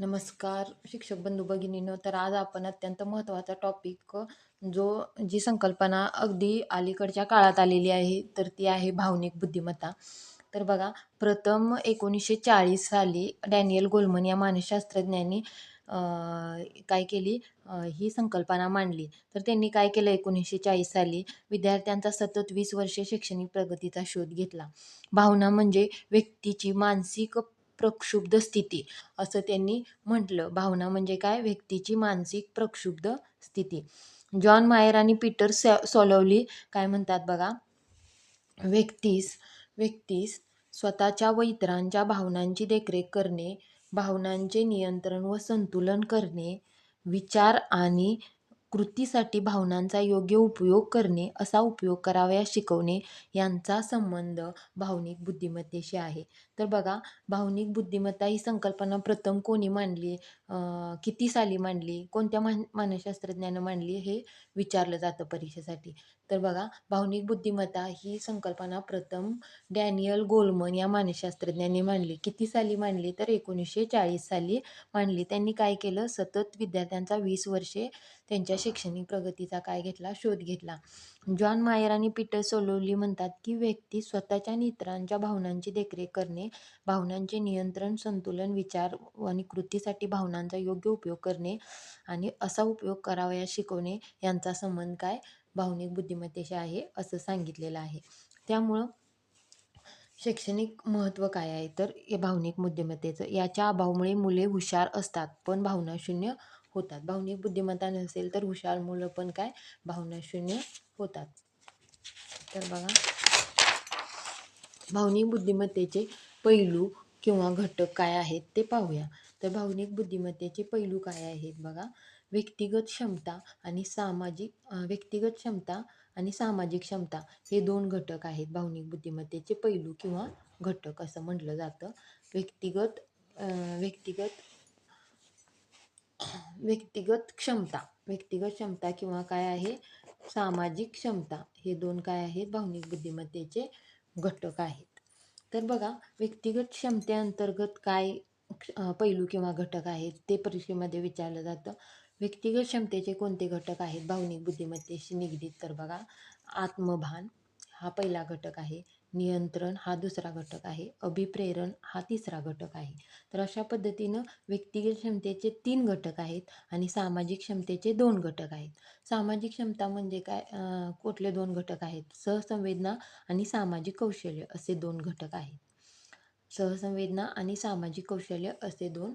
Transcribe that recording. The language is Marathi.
नमस्कार शिक्षक बंधू भगिनींनो. तर आज आपण अत्यंत महत्त्वाचा टॉपिक जी संकल्पना अगदी अलीकडच्या काळात आलेली आहे तर ती आहे भावनिक बुद्धिमत्ता. तर बघा, प्रथम 1940 साली डॅनियल गोलमन या मानसशास्त्रज्ञांनी काय केली, ही संकल्पना मांडली. तर त्यांनी काय केलं, 1940 साली विद्यार्थ्यांचा सतत 20 वर्षे शैक्षणिक प्रगतीचा शोध घेतला. भावना म्हणजे व्यक्तीची मानसिक प्रक्षुब्ध स्थिती, असं त्यांनी म्हटलं. भावना म्हणजे काय, व्यक्तीची मानसिक प्रक्षुब्ध स्थिती. जॉन मायर आणि पीटर सॉलोवली काय म्हणतात बघा, व्यक्तीस व्यक्तीस स्वतःच्या व इतरांच्या भावनांची देखरेख करणे, भावनांचे नियंत्रण व संतुलन करणे, विचार आणि कृतीसाठी भावनांचा योग्य उपयोग करणे, असा उपयोग करावयास शिकवणे यांचा संबंध भावनिक बुद्धिमत्तेशी आहे. तर बघा, भावनिक बुद्धिमत्ता ही संकल्पना प्रथम कोणी मांडली, किती साली मांडली, कोणत्या मानसशास्त्रज्ञानं मांडली, हे विचारलं जातं परीक्षेसाठी. तर बघा, भावनिक बुद्धिमत्ता ही संकल्पना प्रथम डॅनियल गोलमन या मानसशास्त्रज्ञांनी मांडली. किती साली मांडली, तर 1940 साली मांडली. त्यांनी काय केलं, सतत विद्यार्थ्यांचा 20 वर्षे त्यांच्या शैक्षणिक प्रगतीचा काय घेतला, शोध घेतला. जॉन मायर आणि पीटर सोलोवली म्हणतात की व्यक्ती स्वतःच्या आणि इतरांच्या भावनांची देखरेख करणे, भावनांचे नियंत्रण, संतुलन, विचार आणि कृतीसाठी भावनांचा योग्य उपयोग करणे आणि असा उपयोग करावयास शिकवणे यांचा संबंध काय, भावनिक बुद्धिमत्तेशी आहे, असं सांगितलेलं आहे. त्यामुळं शैक्षणिक महत्त्व काय आहे, तर हे भावनिक बुद्धिमत्तेचं, याच्या अभावामुळे मुले हुशार असतात पण भावनाशून्य होतात. भावनिक बुद्धिमत्ता नसेल तर हुशार मुलं पण काय, भावनाशून्य होतात. तर बघा, भावनिक बुद्धिमत्तेचे पैलू किंवा घटक काय आहेत ते पाहूया. तर भावनिक बुद्धिमत्तेचे पैलू काय आहेत बघा, व्यक्तिगत क्षमता आणि सामाजिक क्षमता हे दोन घटक आहेत भावनिक बुद्धिमत्तेचे पैलू किंवा घटक, असं म्हटलं जातं. व्यक्तिगत व्यक्तिगत व्यक्तिगत क्षमता किंवा काय आहे, सामाजिक क्षमता, हे दोन काय आहेत, भावनिक बुद्धिमत्तेचे घटक आहेत. तर बघा, व्यक्तिगत क्षमतेअंतर्गत काय पैलू किंवा घटक आहेत ते परीक्षेमध्ये विचारलं जातं. व्यक्तिगत क्षमतेचे कोणते घटक आहेत भावनिक बुद्धिमत्तेशी निगडीत, तर बघा, आत्मभान हा पहिला घटक आहे, नियंत्रण हा दुसरा घटक आहे, अभिप्रेरण हा तिसरा घटक आहे. तर अशा पद्धतीनं व्यक्तिगत क्षमतेचे 3 घटक आहेत आणि सामाजिक क्षमतेचे 2 घटक आहेत. सामाजिक क्षमता म्हणजे काय, कुठले 2 घटक आहेत, सहसंवेदना आणि सामाजिक कौशल्य असे 2 घटक आहेत. सहसंवेदना आणि सामाजिक कौशल्य असे 2